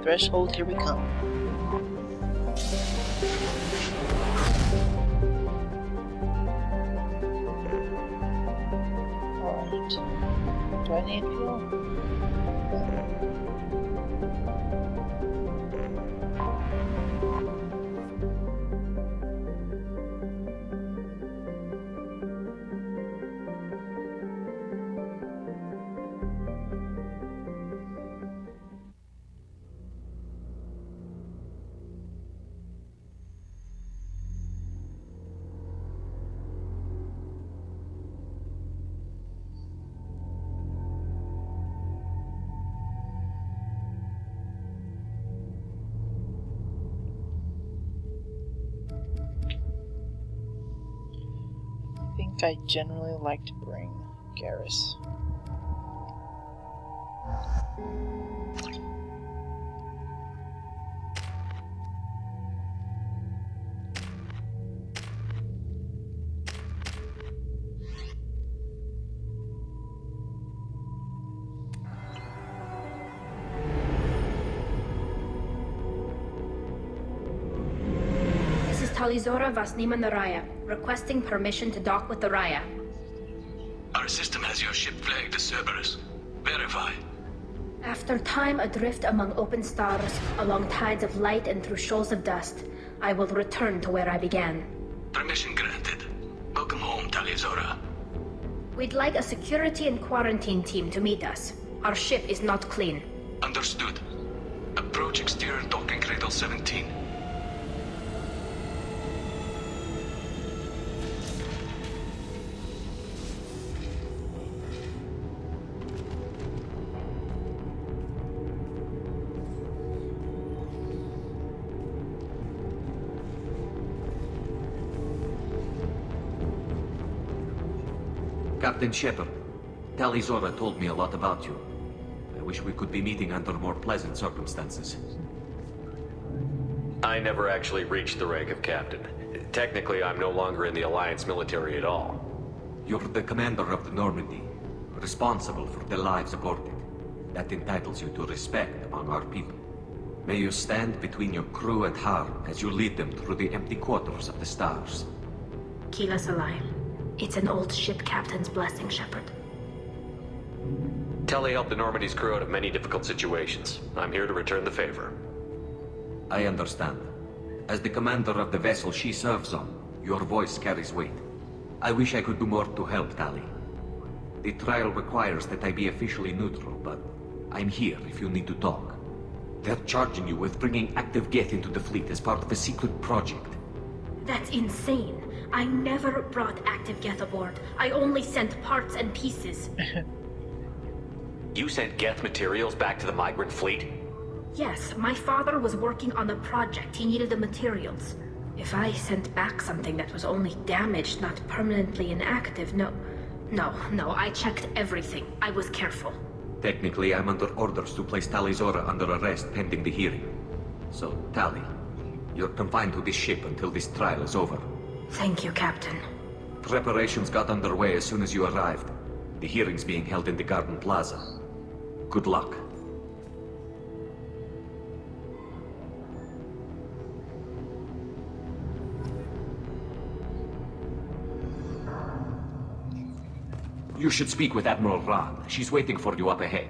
threshold, here we come. Alright. Do I need fuel? I generally like to bring Garrus. This is Talizora Vasnima Naraya, requesting permission to dock with the Raya. Our system has your ship flagged as Cerberus. Verify. After time adrift among open stars, along tides of light and through shoals of dust, I will return to where I began. Permission granted. Welcome home, Talizora. We'd like a security and quarantine team to meet us. Our ship is not clean. Understood. Approach exterior docking cradle 17. Captain Shepard, Talizora told me a lot about you. I wish we could be meeting under more pleasant circumstances. I never actually reached the rank of captain. Technically, I'm no longer in the Alliance military at all. You're the commander of the Normandy, responsible for the lives aborted. That entitles you to respect among our people. May you stand between your crew and harm as you lead them through the empty quarters of the stars. Kila Salai. It's an old ship captain's blessing, Shepard. Tali helped the Normandy's crew out of many difficult situations. I'm here to return the favor. I understand. As the commander of the vessel she serves on, your voice carries weight. I wish I could do more to help, Tali. The trial requires that I be officially neutral, but I'm here if you need to talk. They're charging you with bringing active Geth into the fleet as part of a secret project. That's insane. I never brought active Geth aboard. I only sent parts and pieces. You sent Geth materials back to the migrant fleet? Yes, my father was working on a project. He needed the materials. If I sent back something that was only damaged, not permanently inactive, no, I checked everything. I was careful. Technically, I'm under orders to place Talizora under arrest pending the hearing. So, Tali, you're confined to this ship until this trial is over. Thank you, Captain. Preparations got underway as soon as you arrived. The hearing's being held in the Garden Plaza. Good luck. You should speak with Admiral Rand. She's waiting for you up ahead.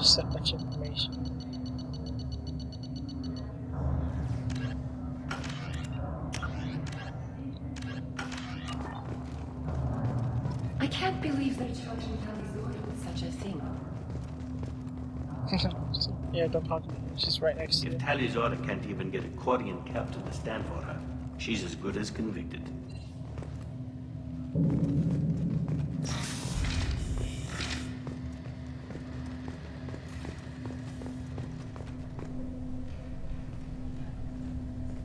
So much information. I can't believe they're charging Talizora with such a thing. Yeah, don't talk to me. She's right next to you. If Talizora can't even get a Quarian captain to stand for her, she's as good as convicted.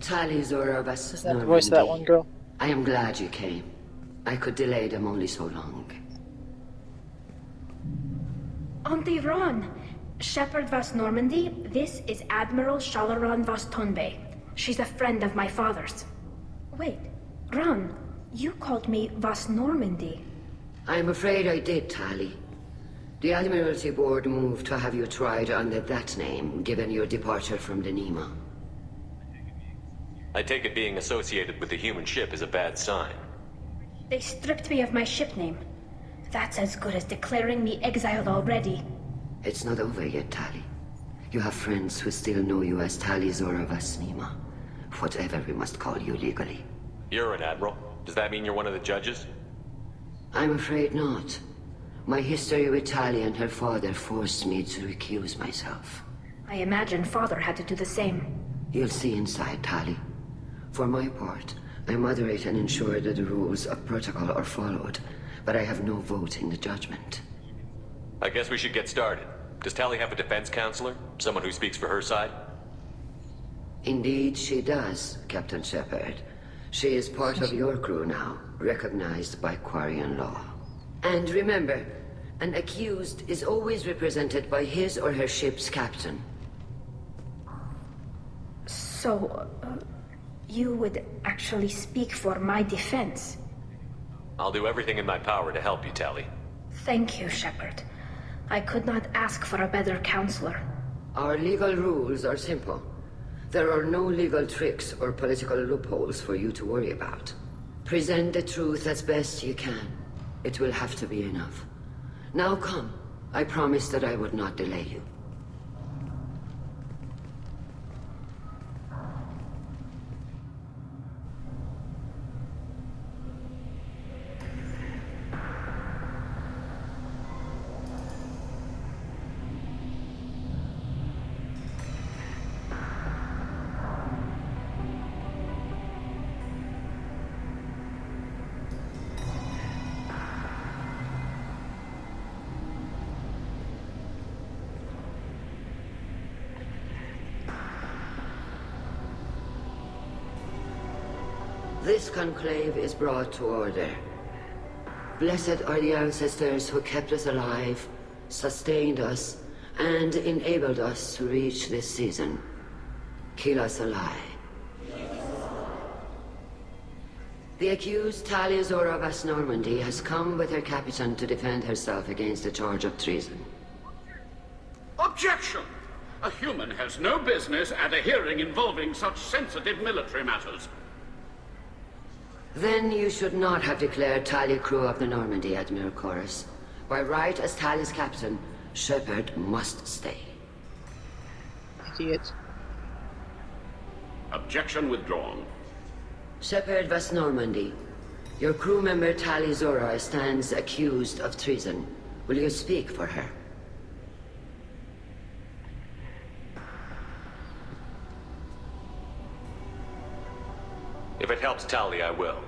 Talizora Vas. Is that the voice of that one girl? I am glad you came. I could delay them only so long. Auntie Ron! Shepard Vas Normandy, this is Admiral Shalaran Vas Tonbe. She's a friend of my father's. Wait, Ron, you called me Vas Normandy. I'm afraid I did, Tali. The Admiralty Board moved to have you tried under that name, given your departure from the Nema. I take it being associated with the human ship is a bad sign. They stripped me of my ship name. That's as good as declaring me exiled already. It's not over yet, Tali. You have friends who still know you as Tali Zora vas Nema. Whatever we must call you legally. You're an admiral. Does that mean you're one of the judges? I'm afraid not. My history with Tali and her father forced me to recuse myself. I imagine Father had to do the same. You'll see inside, Tali. For my part, I moderate and ensure that the rules of protocol are followed, but I have no vote in the judgment. I guess we should get started. Does Tali have a defense counselor? Someone who speaks for her side? Indeed, she does, Captain Shepard. She is part of your crew now, recognized by Quarian law. And remember, an accused is always represented by his or her ship's captain. So, you would actually speak for my defense? I'll do everything in my power to help you, Tali. Thank you, Shepard. I could not ask for a better counselor. Our legal rules are simple. There are no legal tricks or political loopholes for you to worry about. Present the truth as best you can. It will have to be enough. Now come. I promised that I would not delay you. This conclave is brought to order. Blessed are the ancestors who kept us alive, sustained us, and enabled us to reach this season. Keep us alive. The accused Tali Zora vas Normandy has come with her captain to defend herself against the charge of treason. Objection! A human has no business at a hearing involving such sensitive military matters. Then you should not have declared Tali crew of the Normandy, Admiral Garrus. By right as Tali's captain, Shepard must stay. Idiot. Objection withdrawn. Shepard vas Normandy. Your crew member Tali Zora stands accused of treason. Will you speak for her? If it helps Tali, I will.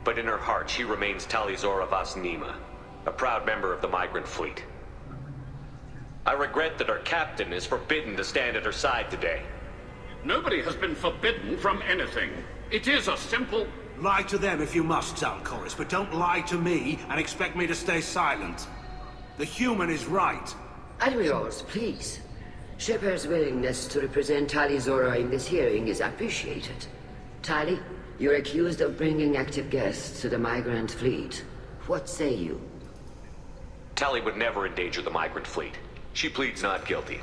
But in her heart, she remains Tali Zora vas Nema, a proud member of the migrant fleet. I regret that our captain is forbidden to stand at her side today. Nobody has been forbidden from anything. It is a simple... Lie to them if you must, Garrus, but don't lie to me and expect me to stay silent. The human is right. Admirals, please. Shepard's willingness to represent Tali Zora in this hearing is appreciated. Tali, you're accused of bringing active guests to the migrant fleet. What say you? Tali would never endanger the migrant fleet. She pleads not guilty.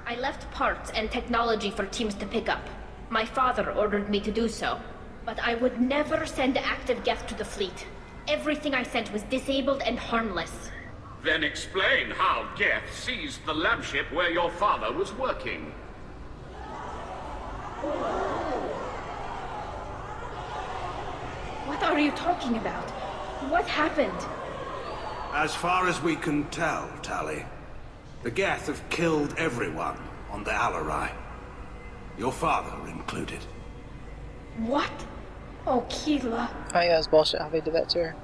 I left parts and technology for teams to pick up. My father ordered me to do so. But I would never send active guests to the fleet. Everything I sent was disabled and harmless. Then explain how Geth seized the lab ship where your father was working. What are you talking about? What happened? As far as we can tell, Tali, the Geth have killed everyone on the Alarai. Your father included. What? Oh, Keela. Oh yeah, it's bullshit how they did that to her.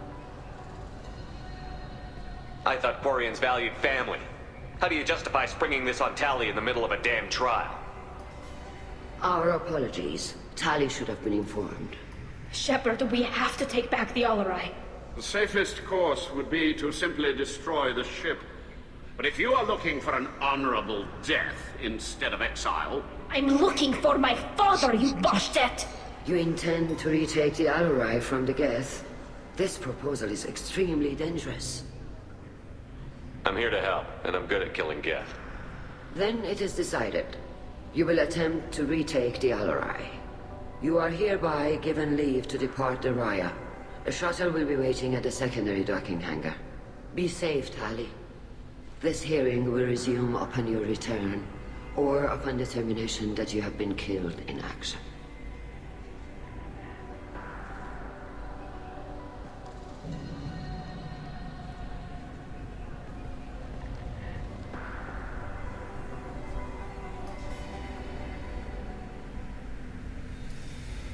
I thought Quarians valued family. How do you justify springing this on Tali in the middle of a damn trial? Our apologies. Tali should have been informed. Shepard, we have to take back the Alarai. The safest course would be to simply destroy the ship. But if you are looking for an honorable death instead of exile... I'm looking for my father, you bastet! You intend to retake the Alarai from the Geth? This proposal is extremely dangerous. I'm here to help, and I'm good at killing Geth. Then it is decided. You will attempt to retake the Alarai. You are hereby given leave to depart the Raya. A shuttle will be waiting at the secondary docking hangar. Be safe, Tali. This hearing will resume upon your return, or upon determination that you have been killed in action.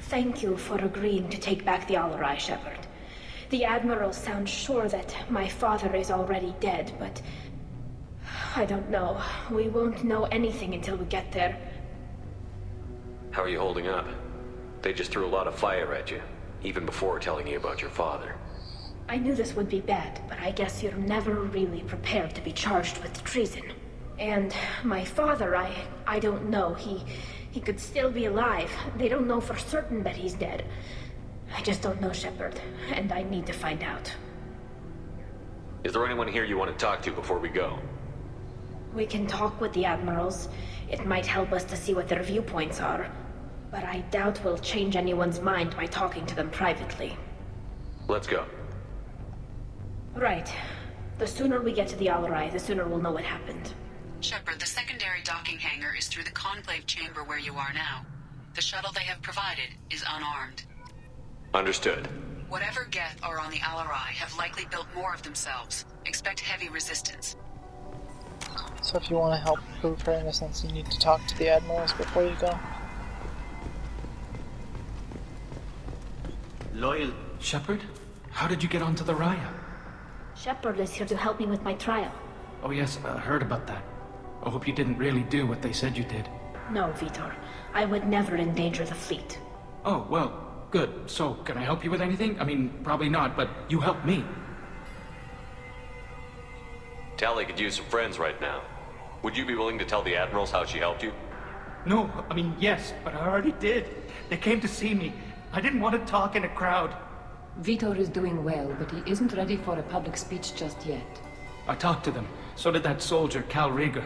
Thank you for agreeing to take back the Alarai, Shepard. The Admiral sounds sure that my father is already dead, but... I don't know. We won't know anything until we get there. How are you holding up? They just threw a lot of fire at you, even before telling you about your father. I knew this would be bad, but I guess you're never really prepared to be charged with treason. And my father, I don't know. He could still be alive. They don't know for certain that he's dead. I just don't know, Shepard, and I need to find out. Is there anyone here you want to talk to before we go? We can talk with the Admirals. It might help us to see what their viewpoints are. But I doubt we'll change anyone's mind by talking to them privately. Let's go. Right. The sooner we get to the Alarai, the sooner we'll know what happened. Shepard, the secondary docking hangar is through the conclave chamber where you are now. The shuttle they have provided is unarmed. Understood. Whatever Geth are on the Alarai have likely built more of themselves. Expect heavy resistance. So if you want to help prove her innocence, you need to talk to the Admirals before you go. Loyal Shepard? How did you get onto the Raya? Shepard is here to help me with my trial. Oh yes, I heard about that. I hope you didn't really do what they said you did. No, Vitor. I would never endanger the fleet. Oh, well, good. So, can I help you with anything? I mean, probably not, but you helped me. Tali could use some friends right now. Would you be willing to tell the Admirals how she helped you? No, I mean, yes, but I already did. They came to see me. I didn't want to talk in a crowd. Vitor is doing well, but he isn't ready for a public speech just yet. I talked to them. So did that soldier, Cal Rieger.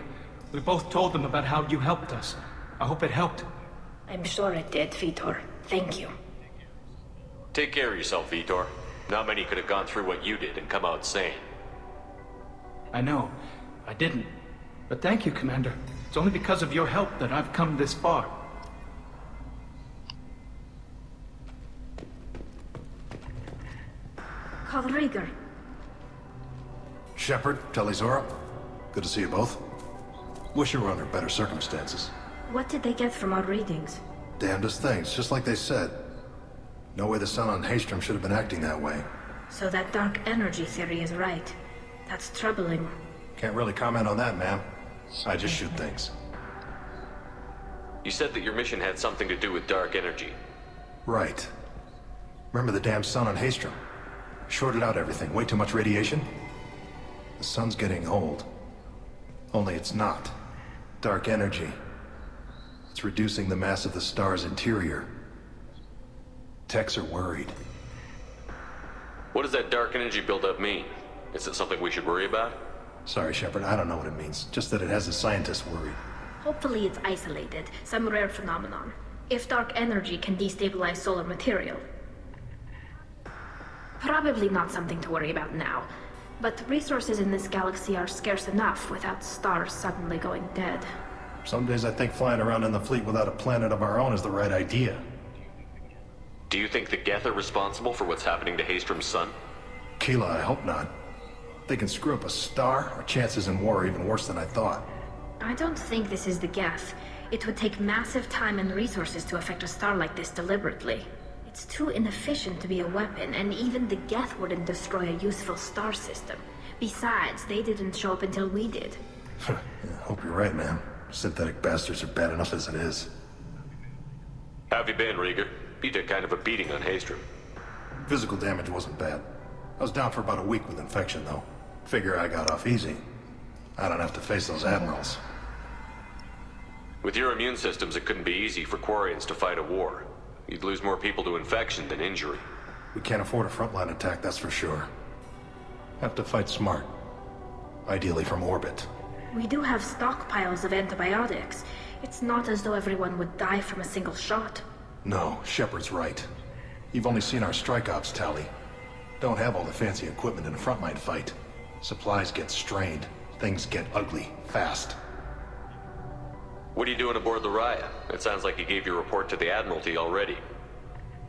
We both told them about how you helped us. I hope it helped. I'm sure it did, Vitor. Thank you. Take care of yourself, Vitor. Not many could have gone through what you did and come out sane. I know. I didn't. But thank you, Commander. It's only because of your help that I've come this far. Cal Rieger. Shepard, Telizora. Good to see you both. Wish you were under better circumstances. What did they get from our readings? Damnedest things, just like they said. No way the sun on Haystrom should have been acting that way. So that dark energy theory is right. That's troubling. Can't really comment on that, ma'am. I just shoot things. You said that your mission had something to do with dark energy. Right. Remember the damn sun on Haystrom? Shorted out everything. Way too much radiation? The sun's getting old. Only it's not. Dark energy. It's reducing the mass of the star's interior. Techs are worried. What does that dark energy buildup mean? Is it something we should worry about? Sorry, Shepard, I don't know what it means. Just that it has the scientists worried. Hopefully it's isolated, some rare phenomenon. If dark energy can destabilize solar material. Probably not something to worry about now. But resources in this galaxy are scarce enough without stars suddenly going dead. Some days I think flying around in the fleet without a planet of our own is the right idea. Do you think the Geth are responsible for what's happening to Haystrom's sun? Keela, I hope not. If they can screw up a star, our chances in war are even worse than I thought. I don't think this is the Geth. It would take massive time and resources to affect a star like this deliberately. It's too inefficient to be a weapon, and even the Geth wouldn't destroy a useful star system. Besides, they didn't show up until we did. Yeah, hope you're right, man. Synthetic bastards are bad enough as it is. How have you been, Rieger? You took kind of a beating on Haystrom. Physical damage wasn't bad. I was down for about a week with infection, though. Figure I got off easy. I don't have to face those admirals. With your immune systems, it couldn't be easy for Quarians to fight a war. You'd lose more people to infection than injury. We can't afford a frontline attack, that's for sure. Have to fight smart. Ideally from orbit. We do have stockpiles of antibiotics. It's not as though everyone would die from a single shot. No, Shepard's right. You've only seen our strike ops, Tali. Don't have all the fancy equipment in a frontline fight. Supplies get strained. Things get ugly, fast. What are you doing aboard the Raya? It sounds like you gave your report to the Admiralty already.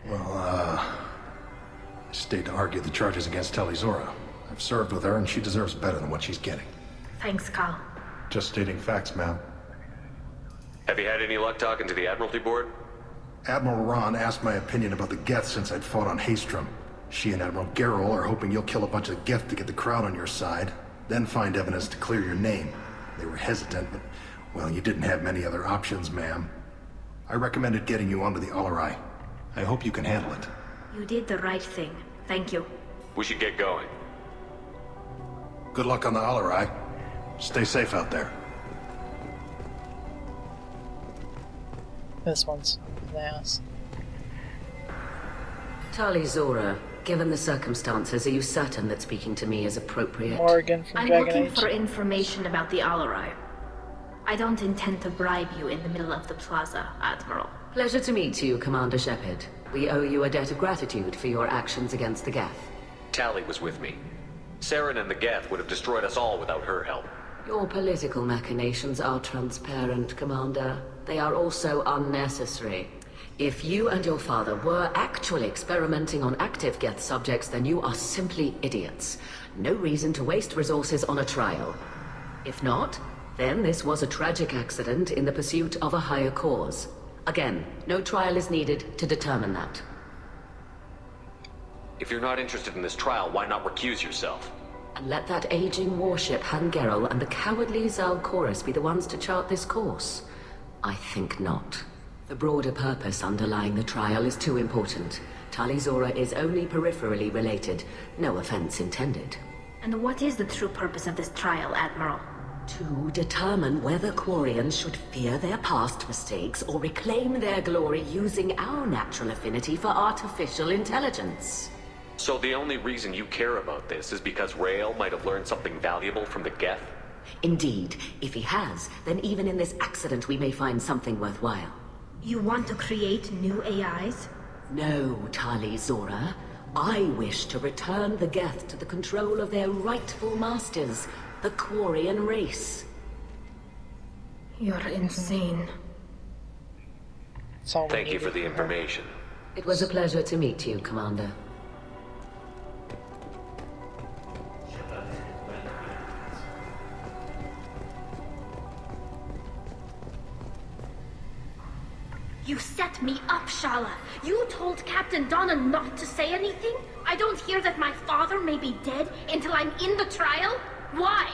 Well, I stayed to argue the charges against Tali Zora. I've served with her, and she deserves better than what she's getting. Thanks, Cal. Just stating facts, ma'am. Have you had any luck talking to the Admiralty board? Admiral Ron asked my opinion about the Geth since I'd fought on Haestrom. She and Admiral Garrus are hoping you'll kill a bunch of Geth to get the crowd on your side, then find evidence to clear your name. They were hesitant, but, well, you didn't have many other options, ma'am. I recommended getting you onto the Alarai. I hope you can handle it. You did the right thing. Thank you. We should get going. Good luck on the Alarai. Stay safe out there. This one's an ass. Tali Zora, given the circumstances, are you certain that speaking to me is appropriate? Morgan from I'm Dragon looking Age. for information about the Alarai. I don't intend to bribe you in the middle of the plaza, Admiral. Pleasure to meet you, Commander Shepard. We owe you a debt of gratitude for your actions against the Geth. Tali was with me. Saren and the Geth would have destroyed us all without her help. Your political machinations are transparent, Commander. They are also unnecessary. If you and your father were actually experimenting on active Geth subjects, then you are simply idiots. No reason to waste resources on a trial. If not, then this was a tragic accident in the pursuit of a higher cause. Again, no trial is needed to determine that. If you're not interested in this trial, why not recuse yourself? And let that aging warship Hangerel and the cowardly Zalcorus be the ones to chart this course? I think not. The broader purpose underlying the trial is too important. Tali Zora is only peripherally related. No offense intended. And what is the true purpose of this trial, Admiral? To determine whether Quarians should fear their past mistakes or reclaim their glory using our natural affinity for artificial intelligence. So the only reason you care about this is because Rael might have learned something valuable from the Geth? Indeed. If he has, then even in this accident we may find something worthwhile. You want to create new AIs? No, Tali Zora. I wish to return the Geth to the control of their rightful masters, the Quarian race. You're insane. Thank you for the information. It was a pleasure to meet you, Commander. You set me up, Shala. You told Captain Donna not to say anything? I don't hear that my father may be dead until I'm in the trial? Why?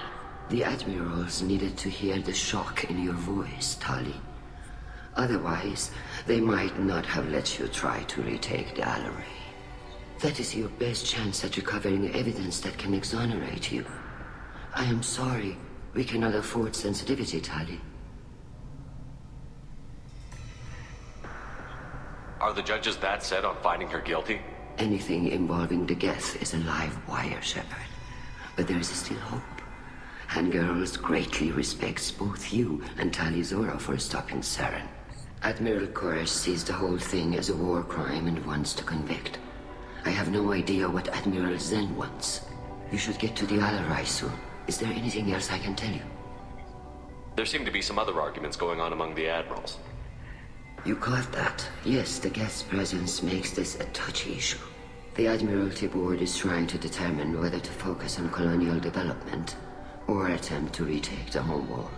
The admirals needed to hear the shock in your voice, Tali. Otherwise, they might not have let you try to retake the Alarai. That is your best chance at recovering evidence that can exonerate you. I am sorry. We cannot afford sensitivity, Tali. Are the judges that set on finding her guilty? Anything involving the Geth is a live wire, Shepard. But there is still hope. Hangerls greatly respects both you and Tali Zora for stopping Saren. Admiral Koresh sees the whole thing as a war crime and wants to convict. I have no idea what Admiral Zen wants. You should get to the Alarai soon. Is there anything else I can tell you? There seem to be some other arguments going on among the admirals. You caught that? Yes, the Geth's presence makes this a touchy issue. The Admiralty Board is trying to determine whether to focus on colonial development or attempt to retake the homeworld.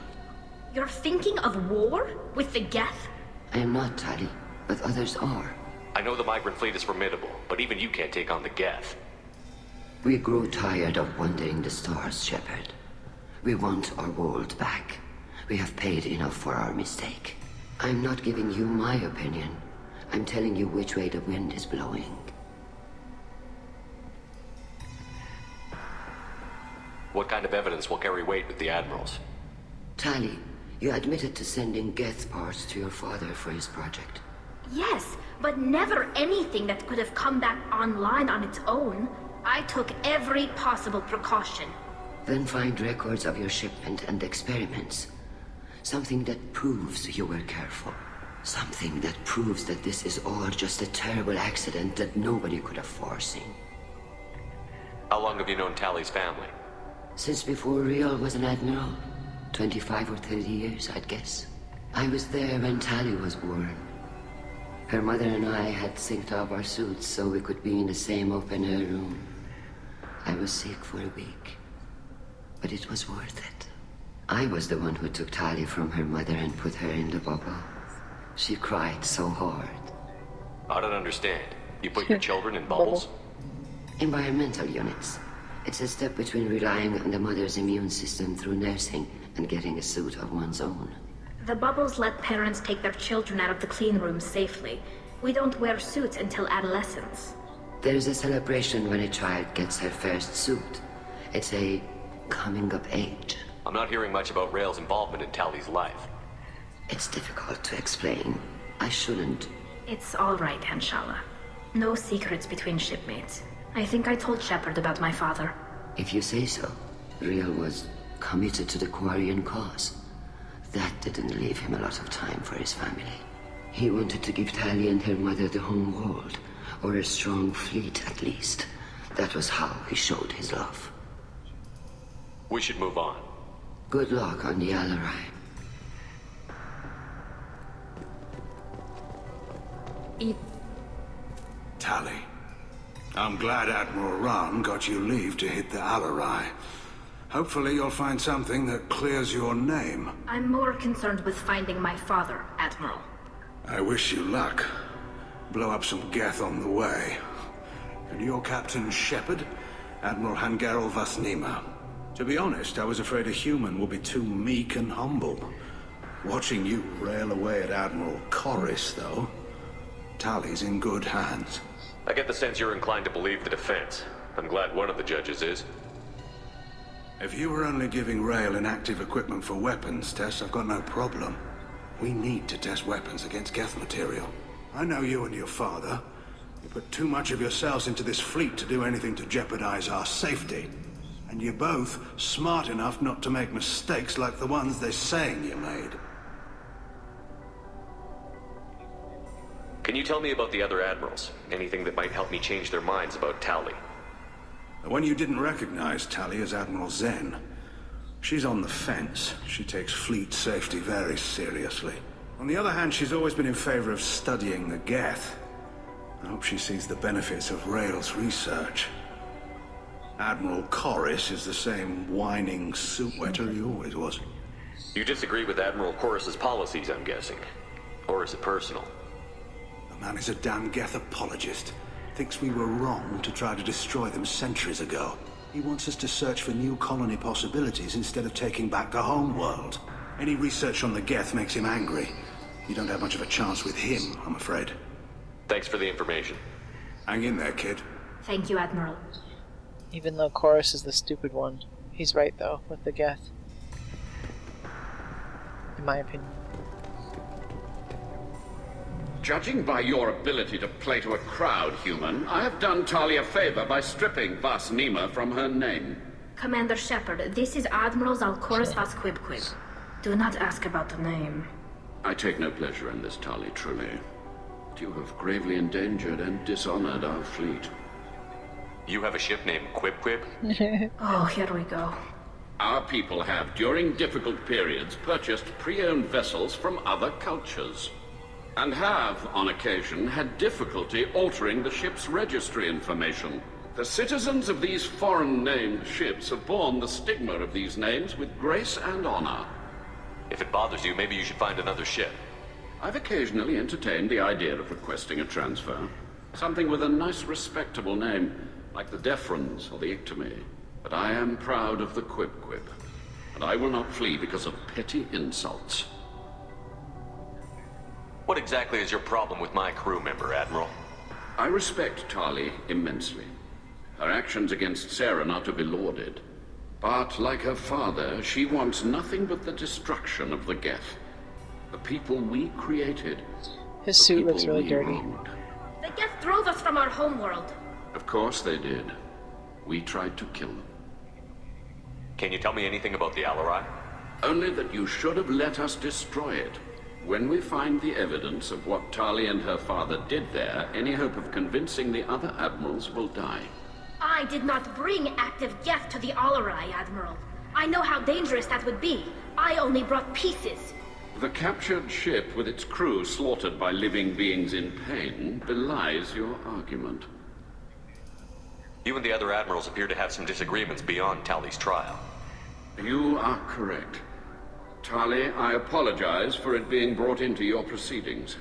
You're thinking of war? With the Geth? I am not, Tali, but others are. I know the migrant fleet is formidable, but even you can't take on the Geth. We grow tired of wandering the stars, Shepard. We want our world back. We have paid enough for our mistake. I'm not giving you my opinion. I'm telling you which way the wind is blowing. What kind of evidence will carry weight with the admirals? Tali, you admitted to sending Geth parts to your father for his project. Yes, but never anything that could have come back online on its own. I took every possible precaution. Then find records of your shipment and experiments. Something that proves you were careful. Something that proves that this is all just a terrible accident that nobody could have foreseen. How long have you known Tali's family? Since before Riel was an admiral. 25 or 30 years, I'd guess. I was there when Tali was born. Her mother and I had synced up our suits so we could be in the same open-air room. I was sick for a week, but it was worth it. I was the one who took Tali from her mother and put her in the bubble. She cried so hard. I don't understand. You put your children in bubbles? Environmental units. It's a step between relying on the mother's immune system through nursing and getting a suit of one's own. The bubbles let parents take their children out of the clean rooms safely. We don't wear suits until adolescence. There's a celebration when a child gets her first suit. It's a coming of age. I'm not hearing much about Rael's involvement in Tali's life. It's difficult to explain. I shouldn't. It's all right, Anshala. No secrets between shipmates. I think I told Shepard about my father. If you say so. Riel was committed to the Quarian cause. That didn't leave him a lot of time for his family. He wanted to give Tali and her mother the home world, or a strong fleet at least. That was how he showed his love. We should move on. Good luck on the Alarai. Tali. I'm glad Admiral Rahn got you leave to hit the Alarai. Hopefully you'll find something that clears your name. I'm more concerned with finding my father, Admiral. I wish you luck. Blow up some Geth on the way. And your Captain Shepard? Admiral Hangarel Vasnima. To be honest, I was afraid a human would be too meek and humble. Watching you rail away at Admiral Garrus, though. Tali's in good hands. I get the sense you're inclined to believe the defense. I'm glad one of the judges is. If you were only giving Rael inactive equipment for weapons tests, I've got no problem. We need to test weapons against Geth material. I know you and your father. You put too much of yourselves into this fleet to do anything to jeopardize our safety. And you're both smart enough not to make mistakes like the ones they're saying you made. Can you tell me about the other admirals? Anything that might help me change their minds about Tali? The one you didn't recognize, Tali, is Admiral Zen. She's on the fence. She takes fleet safety very seriously. On the other hand, she's always been in favor of studying the Geth. I hope she sees the benefits of Rael's research. Admiral Garrus is the same whining suit wetter he always was. You disagree with Admiral Garrus's policies, I'm guessing. Or is it personal? The man is a damn Geth apologist. Thinks we were wrong to try to destroy them centuries ago. He wants us to search for new colony possibilities instead of taking back the home world. Any research on the Geth makes him angry. You don't have much of a chance with him, I'm afraid. Thanks for the information. Hang in there, kid. Thank you, Admiral. Even though Garrus is the stupid one, he's right though, with the Geth. In my opinion. Judging by your ability to play to a crowd, human, I have done Tali a favor by stripping Vasnima from her name. Commander Shepard, this is Admiral Zalkorus Vasquibquib. Do not ask about the name. I take no pleasure in this, Tali, truly. But you have gravely endangered and dishonored our fleet. You have a ship named Quib? Oh, here we go. Our people have, during difficult periods, purchased pre-owned vessels from other cultures. And have, on occasion, had difficulty altering the ship's registry information. The citizens of these foreign-named ships have borne the stigma of these names with grace and honor. If it bothers you, maybe you should find another ship. I've occasionally entertained the idea of requesting a transfer. Something with a nice, respectable name, like the Defrons or the Ictomy. But I am proud of the Quib, and I will not flee because of petty insults. What exactly is your problem with my crew member, Admiral? I respect Tali immensely. Her actions against Sarah are not to be lauded. But, like her father, she wants nothing but the destruction of the Geth. The people we created. His suit looks really dirty. Wronged. The Geth drove us from our homeworld. Of course they did. We tried to kill them. Can you tell me anything about the Alarai? Only that you should have let us destroy it. When we find the evidence of what Tali and her father did there, any hope of convincing the other admirals will die. I did not bring active Geth to the Alarai, Admiral. I know how dangerous that would be. I only brought pieces. The captured ship with its crew slaughtered by living beings in pain belies your argument. You and the other admirals appear to have some disagreements beyond Tali's trial. You are correct. Tali, I apologize for it being brought into your proceedings.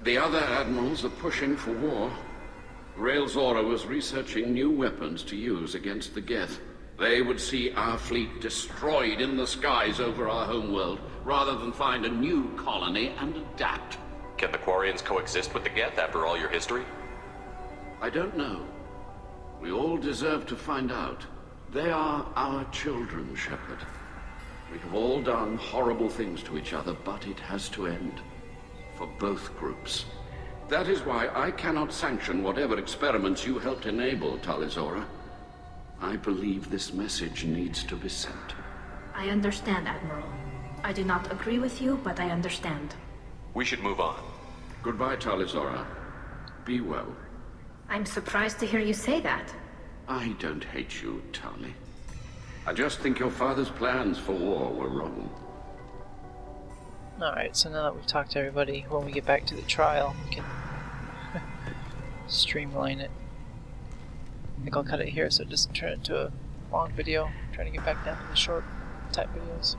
The other admirals are pushing for war. Rael Zora was researching new weapons to use against the Geth. They would see our fleet destroyed in the skies over our homeworld, rather than find a new colony and adapt. Can the Quarians coexist with the Geth after all your history? I don't know. We all deserve to find out. They are our children, Shepard. We have all done horrible things to each other, but it has to end. For both groups. That is why I cannot sanction whatever experiments you helped enable, Tali Zora. I believe this message needs to be sent. I understand, Admiral. I do not agree with you, but I understand. We should move on. Goodbye, Tali Zora. Be well. I'm surprised to hear you say that. I don't hate you, Tali. I just think your father's plans for war were wrong. Alright, so now that we've talked to everybody, when we get back to the trial, we can streamline it. I think I'll cut it here so it doesn't turn into a long video. I'm trying to get back down to the short type videos.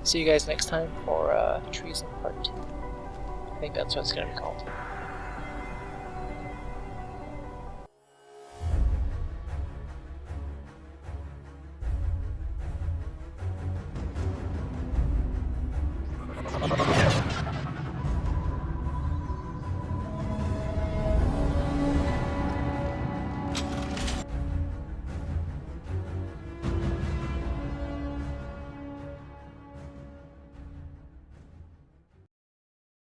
See you guys next time for Treason Part 2. I think that's what it's going to be called.